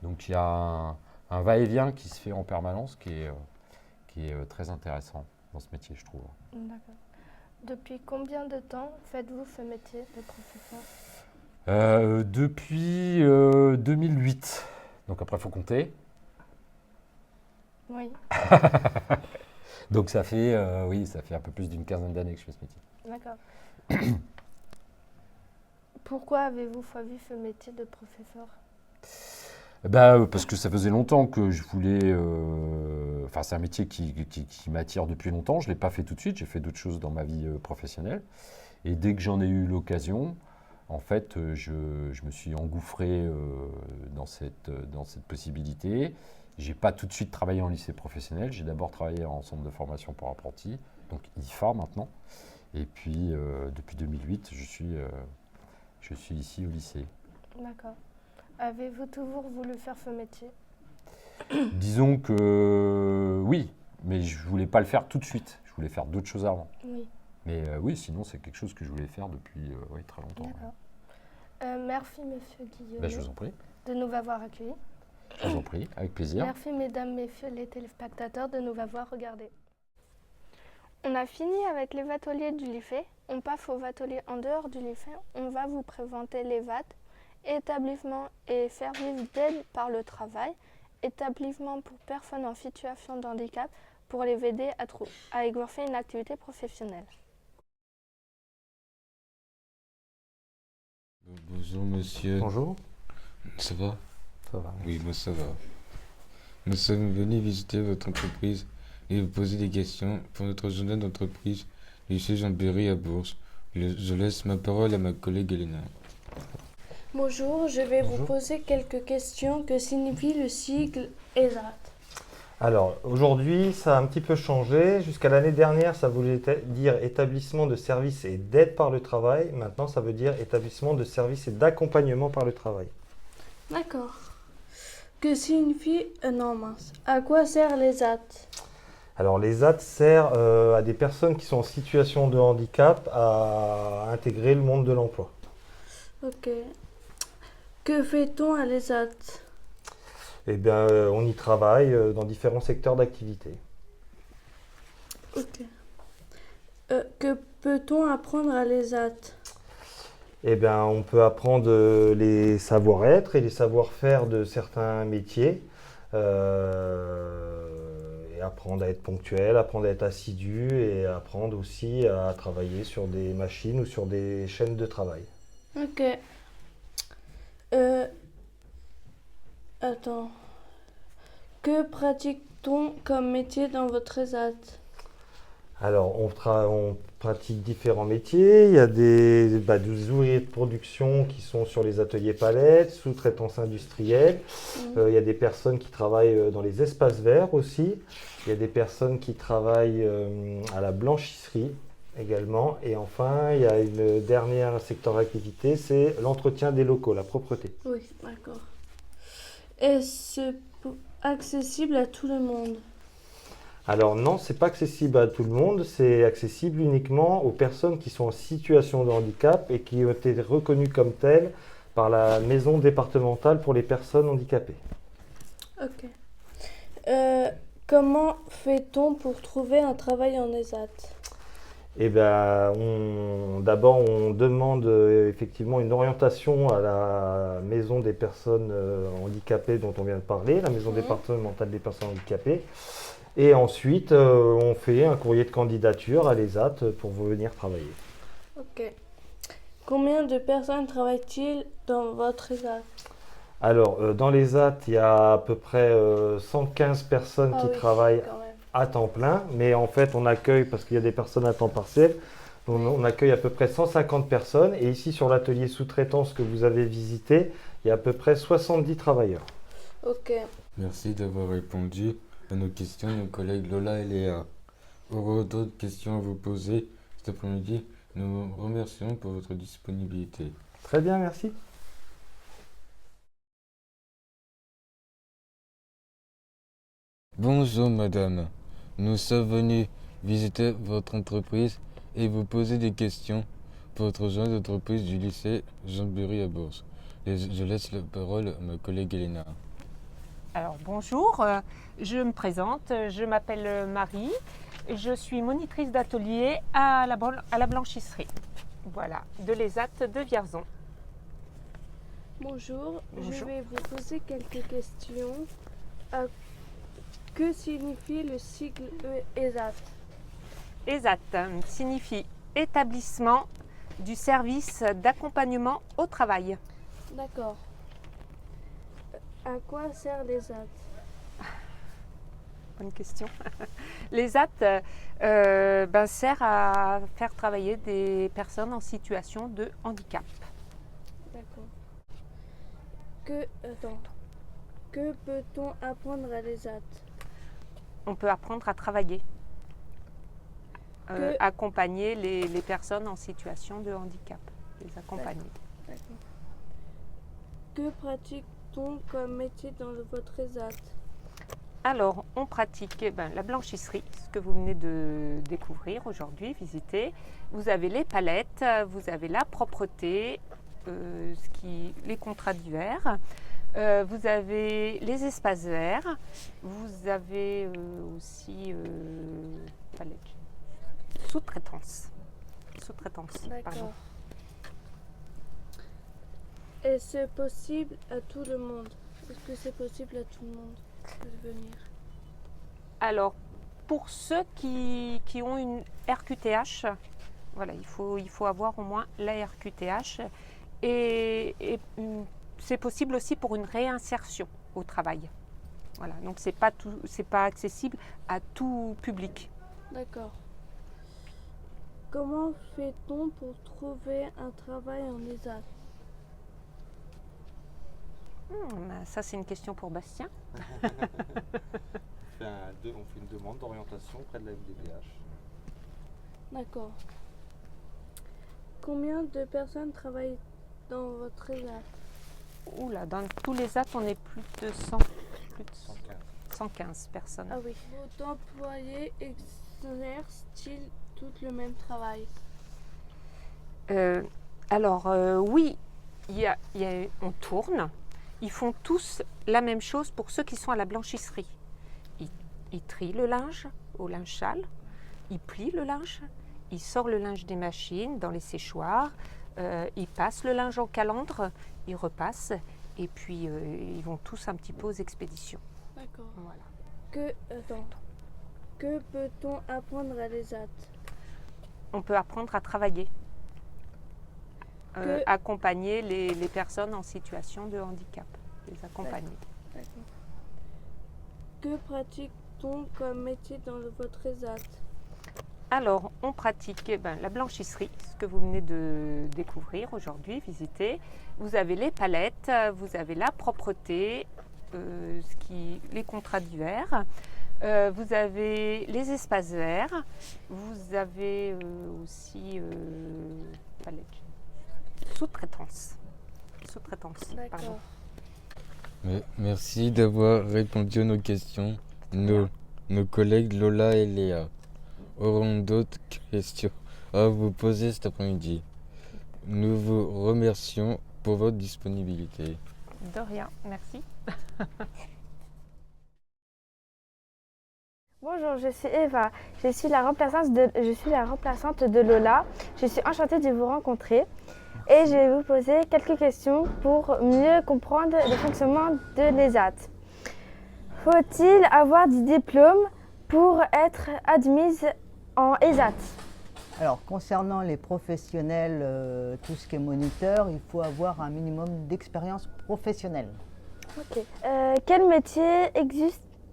Speaker 9: Donc, il y a un va-et-vient qui se fait en permanence qui est très intéressant dans ce métier, je trouve.
Speaker 5: D'accord. Depuis combien de temps faites-vous ce métier de professeur?
Speaker 9: Depuis 2008. Donc après, il faut compter.
Speaker 5: Oui.
Speaker 9: Donc ça fait un peu plus d'une quinzaine d'années que je fais ce métier.
Speaker 5: D'accord. Pourquoi avez-vous choisi ce métier de professeur?
Speaker 9: Parce que ça faisait longtemps que je voulais... Enfin, c'est un métier qui m'attire depuis longtemps. Je ne l'ai pas fait tout de suite. J'ai fait d'autres choses dans ma vie professionnelle. Et dès que j'en ai eu l'occasion, en fait, je me suis engouffré dans cette possibilité. Je n'ai pas tout de suite travaillé en lycée professionnel. J'ai d'abord travaillé en centre de formation pour apprentis, donc IFA maintenant. Et puis, depuis 2008, je suis ici au lycée.
Speaker 5: D'accord. Avez-vous toujours voulu faire ce métier?
Speaker 9: Disons que oui, mais je ne voulais pas le faire tout de suite. Je voulais faire d'autres choses avant.
Speaker 5: Oui.
Speaker 9: Mais oui, sinon, c'est quelque chose que je voulais faire depuis très longtemps.
Speaker 5: D'accord. Merci, monsieur Guillaume.
Speaker 9: Je vous en prie.
Speaker 5: De nous avoir accueillis.
Speaker 9: Je vous en prie, avec plaisir.
Speaker 5: Merci, mesdames, messieurs les téléspectateurs, de nous avoir regardés. On a fini avec les ateliers du lycée. On passe aux ateliers en dehors du lycée. On va vous présenter les VAT, établissements et services d'aide par le travail, établissements pour personnes en situation de handicap pour les aider à exercer une activité professionnelle.
Speaker 10: Bonjour monsieur.
Speaker 6: Bonjour.
Speaker 10: Ça va?
Speaker 6: Ça va.
Speaker 10: Oui, moi ça va. Nous sommes venus visiter votre entreprise et vous poser des questions pour notre journal d'entreprise, lycée Jean-Berry à Bourges. Je laisse ma parole à ma collègue Elena.
Speaker 5: Bonjour, je vais vous poser quelques questions. Que signifie le sigle ESAT?
Speaker 11: Alors, aujourd'hui, ça a un petit peu changé. Jusqu'à l'année dernière, ça voulait dire établissement de services et d'aide par le travail. Maintenant, ça veut dire établissement de services et d'accompagnement par le travail.
Speaker 5: D'accord. Que signifie... non, mince. À quoi sert l'ESAT?
Speaker 11: Alors, l'ESAT sert à des personnes qui sont en situation de handicap à intégrer le monde de l'emploi.
Speaker 5: Ok. Que fait-on à l'ESAT?
Speaker 11: Eh bien, on y travaille dans différents secteurs d'activité.
Speaker 5: Ok. Que peut-on apprendre à l'ESAT?
Speaker 11: Eh bien, on peut apprendre les savoir-être et les savoir-faire de certains métiers. Et apprendre à être ponctuel, apprendre à être assidu et apprendre aussi à travailler sur des machines ou sur des chaînes de travail.
Speaker 5: Ok. Attends. Que pratique-t-on comme métier dans votre ESAT?
Speaker 11: Alors, on pratique différents métiers. Il y a des ouvriers de production qui sont sur les ateliers palettes, sous-traitance industrielle. Il y a des personnes qui travaillent dans les espaces verts aussi. Il y a des personnes qui travaillent à la blanchisserie également. Et enfin, il y a une dernière secteur d'activité, c'est l'entretien des locaux, la propreté.
Speaker 5: Oui, d'accord. Est-ce accessible à tout le monde?
Speaker 11: Alors non, c'est pas accessible à tout le monde, c'est accessible uniquement aux personnes qui sont en situation de handicap et qui ont été reconnues comme telles par la maison départementale pour les personnes handicapées.
Speaker 5: Ok. Comment fait-on pour trouver un travail en ESAT?
Speaker 11: Eh bien, d'abord, on demande effectivement une orientation à la maison des personnes handicapées dont on vient de parler, la maison départementale des personnes handicapées. Et ensuite, on fait un courrier de candidature à l'ESAT pour venir travailler.
Speaker 5: Ok. Combien de personnes travaillent-ils dans votre ESAT?
Speaker 11: Alors, dans les ZAT, il y a à peu près 115 personnes
Speaker 2: Ah
Speaker 11: qui
Speaker 2: oui,
Speaker 11: travaillent
Speaker 2: quand même.
Speaker 11: à temps plein, mais en fait, on accueille, parce qu'il y a des personnes à temps partiel, on accueille à peu près 150 personnes. Et ici, sur l'atelier sous-traitance que vous avez visité, il y a à peu près 70 travailleurs.
Speaker 2: Ok.
Speaker 10: Merci d'avoir répondu à nos questions, nos collègues Lola et Léa. Auront d'autres questions à vous poser cet après-midi. Nous vous remercions pour votre disponibilité.
Speaker 11: Très bien, merci.
Speaker 10: Bonjour madame, nous sommes venus visiter votre entreprise et vous poser des questions pour votre journée d'entreprise du lycée Jean-Bury à Bourges. Je laisse la parole à ma collègue Elena.
Speaker 12: Alors bonjour, je me présente, je m'appelle Marie, je suis monitrice d'atelier à la blanchisserie, voilà, de l'ESAT de Vierzon.
Speaker 2: Bonjour, je
Speaker 12: Bonjour.
Speaker 2: vais vous poser quelques questions. Que signifie le sigle ESAT?
Speaker 12: ESAT signifie établissement du service d'accompagnement au travail.
Speaker 2: D'accord. À quoi sert l'ESAT?
Speaker 12: Bonne question. L'ESAT sert à faire travailler des personnes en situation de handicap.
Speaker 2: D'accord. Que peut-on apprendre à l'ESAT?
Speaker 12: On peut apprendre à travailler, accompagner les personnes en situation de handicap, les accompagner.
Speaker 2: D'accord. Que pratique-t-on comme métier dans votre ESAT?
Speaker 12: Alors, on pratique la blanchisserie, ce que vous venez de découvrir aujourd'hui, visiter. Vous avez les palettes, vous avez la propreté, les contrats d'hiver. Vous avez les espaces verts, vous avez aussi sous-traitance. Pardon.
Speaker 2: D'accord. Est-ce possible à tout le monde? Est-ce que c'est possible à tout le monde de venir?
Speaker 12: Alors, pour ceux qui ont une RQTH, voilà, il faut avoir au moins la RQTH et c'est possible aussi pour une réinsertion au travail. Voilà, donc c'est pas accessible à tout public.
Speaker 2: D'accord. Comment fait-on pour trouver un travail en ESAT?
Speaker 12: Ça, c'est une question pour Bastien.
Speaker 13: On fait une demande d'orientation auprès de la FDPH.
Speaker 2: D'accord. Combien de personnes travaillent dans votre ESAT?
Speaker 12: Oula, dans tous les ESAT, on est plus de 115 personnes.
Speaker 2: Ah oui. Vos employés exercent-ils tous le même travail?
Speaker 12: Oui, on tourne. Ils font tous la même chose pour ceux qui sont à la blanchisserie. Ils trient le linge au linge-sale, ils plient le linge, ils sortent le linge des machines dans les séchoirs, ils passent le linge en calandre, ils repassent et puis ils vont tous un petit peu aux expéditions.
Speaker 2: D'accord.
Speaker 12: Voilà.
Speaker 2: Que peut-on apprendre à l'ESAT?
Speaker 12: On peut apprendre à travailler, accompagner les personnes en situation de handicap, les accompagner.
Speaker 2: D'accord. Que pratique-t-on comme métier dans votre ESAT?
Speaker 12: Alors, on pratique la blanchisserie, ce que vous venez de découvrir aujourd'hui, visiter. Vous avez les palettes, vous avez la propreté, les contrats d'hiver. Vous avez les espaces verts, vous avez aussi sous-traitance. Pardon.
Speaker 10: Merci d'avoir répondu à nos questions. Nos collègues Lola et Léa auront d'autres questions à vous poser cet après-midi. Nous vous remercions pour votre disponibilité.
Speaker 12: De rien, merci.
Speaker 5: Bonjour, je suis Eva. Je suis la remplaçante de Lola. Je suis enchantée de vous rencontrer et je vais vous poser quelques questions pour mieux comprendre le fonctionnement de l'ESAT. Faut-il avoir des diplômes pour être admise en ESAT?
Speaker 14: Alors, concernant les professionnels, tout ce qui est moniteur, il faut avoir un minimum d'expérience professionnelle.
Speaker 5: Ok. Quel métier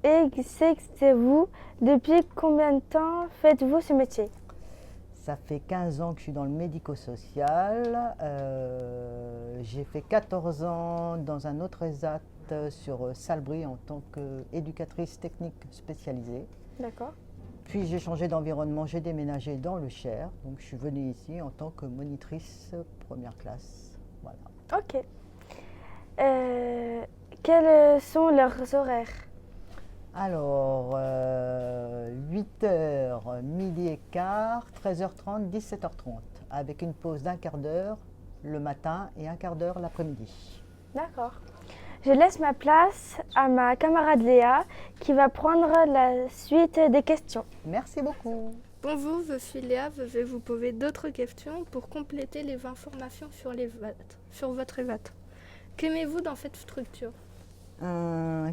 Speaker 5: exercez-vous? Depuis combien de temps faites-vous ce métier?
Speaker 14: Ça fait 15 ans que je suis dans le médico-social. J'ai fait 14 ans dans un autre ESAT sur Salbris en tant qu'éducatrice technique spécialisée.
Speaker 5: D'accord.
Speaker 14: Puis j'ai changé d'environnement, j'ai déménagé dans le Cher. Donc je suis venue ici en tant que monitrice première classe. Voilà.
Speaker 5: Ok. Quels sont leurs horaires?
Speaker 14: Alors, 8h, midi et quart, 13h30, 17h30, avec une pause d'un quart d'heure le matin et un quart d'heure l'après-midi.
Speaker 5: D'accord. Je laisse ma place à ma camarade Léa qui va prendre la suite des questions.
Speaker 14: Merci beaucoup.
Speaker 5: Bonjour, je suis Léa. Je vais vous poser d'autres questions pour compléter les informations sur votre EVAT. Qu'aimez-vous dans cette structure?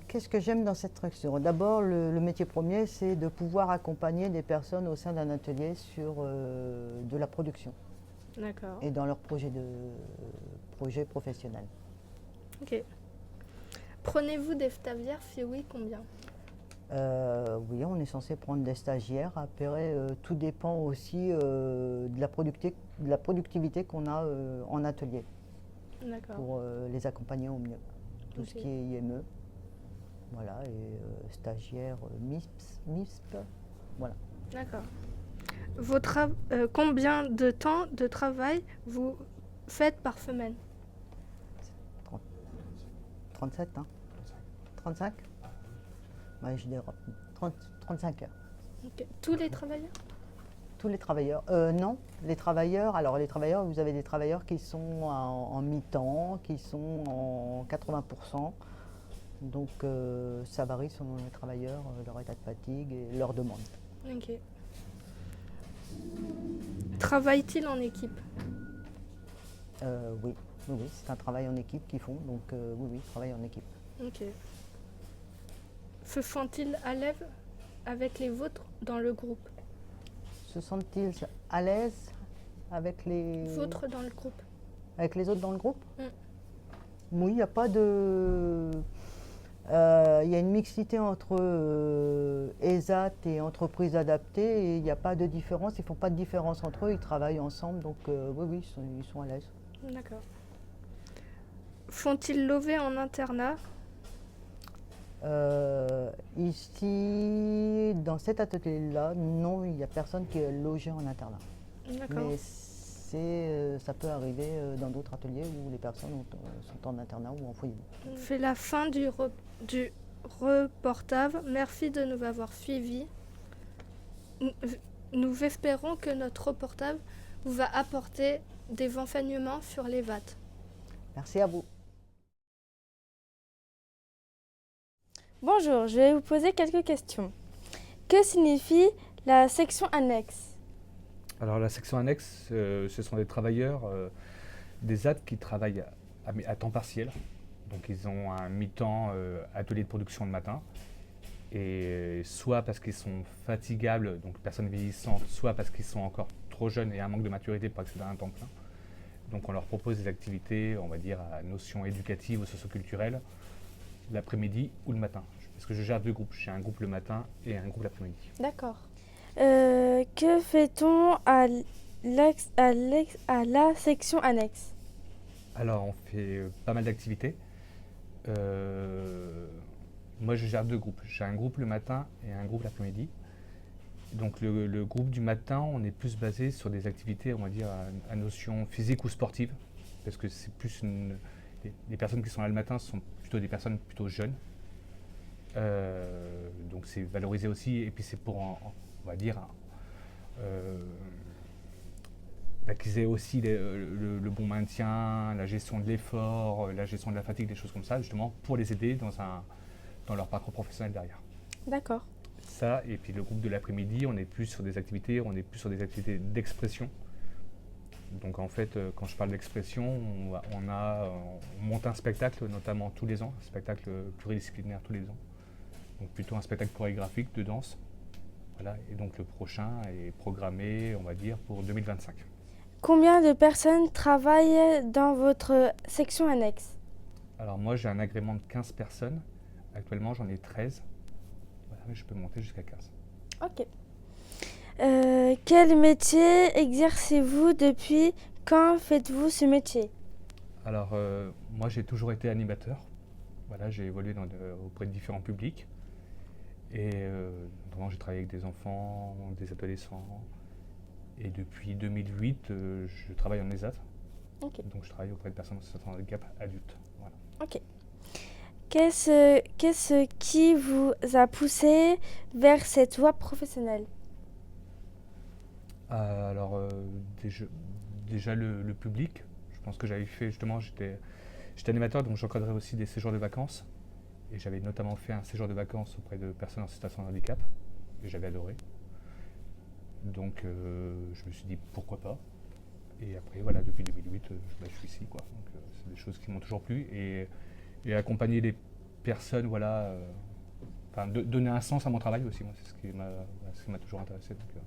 Speaker 14: Qu'est-ce que j'aime dans cette structure? D'abord, le métier premier, c'est de pouvoir accompagner des personnes au sein d'un atelier sur de la production.
Speaker 5: D'accord.
Speaker 14: Et dans leur projet professionnel.
Speaker 5: Ok. Prenez-vous des stagiaires? Si oui, combien?
Speaker 14: Oui, on est censé prendre des stagiaires. Après, tout dépend aussi de la productivité qu'on a en atelier.
Speaker 5: D'accord.
Speaker 14: Pour les accompagner au mieux. Tout ce
Speaker 5: Ok.
Speaker 14: qui est IME, voilà, et stagiaire MISP, voilà.
Speaker 5: D'accord. Combien de temps de travail vous faites par semaine?
Speaker 14: 37, hein 35. Ouais, je dirais 35 heures.
Speaker 5: Ok. Tous les travailleurs?
Speaker 14: Tous les travailleurs. Non, les travailleurs, vous avez des travailleurs qui sont en mi-temps, qui sont en 80%. Donc ça varie selon les travailleurs, leur état de fatigue et leur demande.
Speaker 5: Ok. Travaillent-ils en équipe?
Speaker 14: Oui, c'est un travail en équipe qu'ils font, donc oui, ils travaillent en équipe.
Speaker 5: Ok. Se sentent-ils à l'aise avec les vôtres dans le groupe?
Speaker 14: Se sentent-ils à l'aise avec les
Speaker 5: Vôtres dans le groupe?
Speaker 14: Avec les autres dans le groupe? Oui, il n'y a pas de... Il y a une mixité entre ESAT et entreprises adaptées et il n'y a pas de différence, ils ne font pas de différence entre eux, ils travaillent ensemble, donc oui, ils sont à l'aise.
Speaker 5: D'accord. Font-ils lever en internat?
Speaker 14: Ici, dans cet atelier-là, non, il n'y a personne qui est logé en internat.
Speaker 5: D'accord.
Speaker 14: Mais ça peut arriver dans d'autres ateliers où les personnes sont en internat ou en foyer.
Speaker 5: C'est la fin du reportage. Merci de nous avoir suivis. Nous espérons que notre reportage vous va apporter des renseignements sur les VAT.
Speaker 14: Merci à vous.
Speaker 5: Bonjour, je vais vous poser quelques questions. Que signifie la section annexe?
Speaker 15: Alors la section annexe, ce sont des travailleurs des AT qui travaillent à temps partiel. Donc ils ont un mi-temps atelier de production le matin. Et soit parce qu'ils sont fatigables, donc personnes vieillissantes, soit parce qu'ils sont encore trop jeunes et un manque de maturité pour accéder à un temps plein. Donc on leur propose des activités, on va dire, à notion éducative ou socioculturelle, l'après-midi ou le matin. Parce que je gère deux groupes. J'ai un groupe le matin et un groupe l'après-midi.
Speaker 5: D'accord. Que fait-on à la section annexe?
Speaker 15: Alors, on fait pas mal d'activités. Moi, je gère deux groupes. J'ai un groupe le matin et un groupe l'après-midi. Donc, le groupe du matin, on est plus basé sur des activités, on va dire, à notion physique ou sportive. Parce que c'est plus les personnes qui sont là le matin sont plutôt des personnes plutôt jeunes. Donc, c'est valorisé aussi. Et puis, c'est pour, on va dire, qu'ils aient aussi le bon maintien, la gestion de l'effort, la gestion de la fatigue, des choses comme ça, justement, pour les aider dans leur parcours professionnel derrière.
Speaker 5: D'accord.
Speaker 15: Ça, et puis le groupe de l'après-midi, on est plus sur des activités d'expression. Donc en fait, quand je parle d'expression, on monte un spectacle, notamment tous les ans, un spectacle pluridisciplinaire tous les ans. Donc plutôt un spectacle chorégraphique de danse, Voilà, et donc le prochain est programmé, on va dire, pour 2025.
Speaker 5: Combien de personnes travaillent dans votre section annexe?
Speaker 15: Alors moi j'ai un agrément de 15 personnes. Actuellement j'en ai 13. Voilà, mais je peux monter jusqu'à 15.
Speaker 5: Ok. Quel métier exercez-vous? Depuis quand faites-vous ce métier?
Speaker 15: Alors moi j'ai toujours été animateur. Voilà, j'ai évolué auprès de différents publics. Et notamment j'ai travaillé avec des enfants, des adolescents. Et depuis 2008, je travaille en ESAT.
Speaker 5: Ok.
Speaker 15: Donc je travaille auprès de personnes en situation de handicap adultes. Voilà.
Speaker 5: Ok. Qu'est-ce qui vous a poussé vers cette voie professionnelle?
Speaker 15: Alors déjà le public. Je pense que j'avais fait justement, j'étais animateur, donc j'encadrais aussi des séjours de vacances. Et j'avais notamment fait un séjour de vacances auprès de personnes en situation de handicap. Et j'avais adoré. Donc je me suis dit pourquoi pas. Et après voilà, depuis 2008, je suis ici, quoi. Donc c'est des choses qui m'ont toujours plu. Et accompagner les personnes, voilà, donner un sens à mon travail aussi, moi, c'est ce qui m'a toujours intéressé. Donc,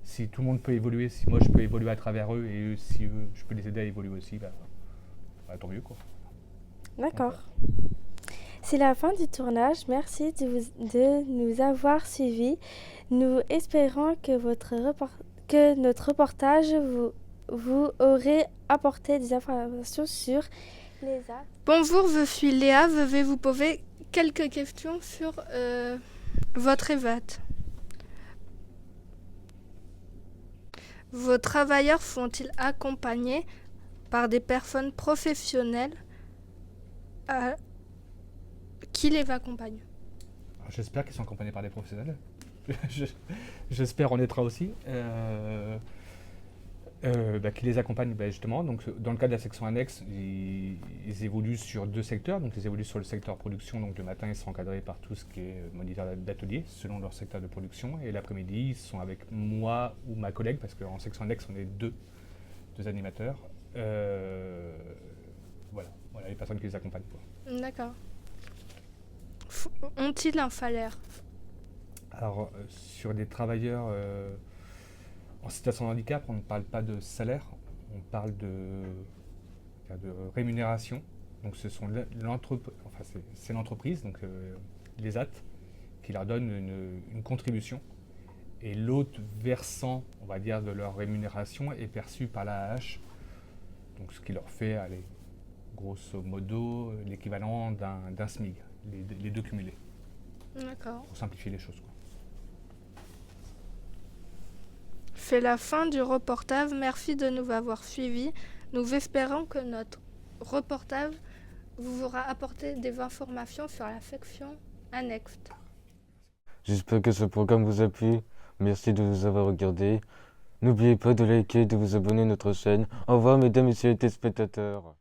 Speaker 15: si tout le monde peut évoluer, si moi je peux évoluer à travers eux, et eux, si eux, je peux les aider à évoluer aussi, tant mieux, quoi.
Speaker 5: D'accord. C'est la fin du tournage. Merci de nous avoir suivis. Nous espérons que notre reportage vous aurait apporté des informations sur les arts. Bonjour, je suis Léa. Je vais vous poser quelques questions sur votre EVAT. Vos travailleurs sont-ils accompagnés par des personnes professionnelles qui les accompagnent?
Speaker 15: J'espère qu'ils sont accompagnés par des professionnels. J'espère en être un aussi. Qui les accompagnent justement. Donc, dans le cas de la section annexe, ils évoluent sur 2 secteurs. Donc, ils évoluent sur le secteur production. Donc, le matin, ils sont encadrés par tout ce qui est moniteur d'atelier selon leur secteur de production. Et l'après-midi, ils sont avec moi ou ma collègue, parce qu'en section annexe, on est deux animateurs. Voilà, les personnes qui les accompagnent, quoi.
Speaker 5: D'accord. Ont-ils un salaire?
Speaker 15: Alors, sur des travailleurs en situation de handicap, on ne parle pas de salaire, on parle de rémunération. Donc, ce sont c'est l'entreprise, donc l'ESAT, qui leur donne une contribution. Et l'autre versant, on va dire, de leur rémunération est perçu par la AH. Donc, ce qui leur fait, grosso modo, l'équivalent d'un SMIC, les deux cumulés.
Speaker 5: D'accord.
Speaker 15: Pour simplifier les choses, quoi.
Speaker 5: C'est la fin du reportage. Merci de nous avoir suivis. Nous espérons que notre reportage vous aura apporté des informations sur la section annexe.
Speaker 10: J'espère que ce programme vous a plu. Merci de nous avoir regardés. N'oubliez pas de liker et de vous abonner à notre chaîne. Au revoir mesdames et messieurs les téléspectateurs.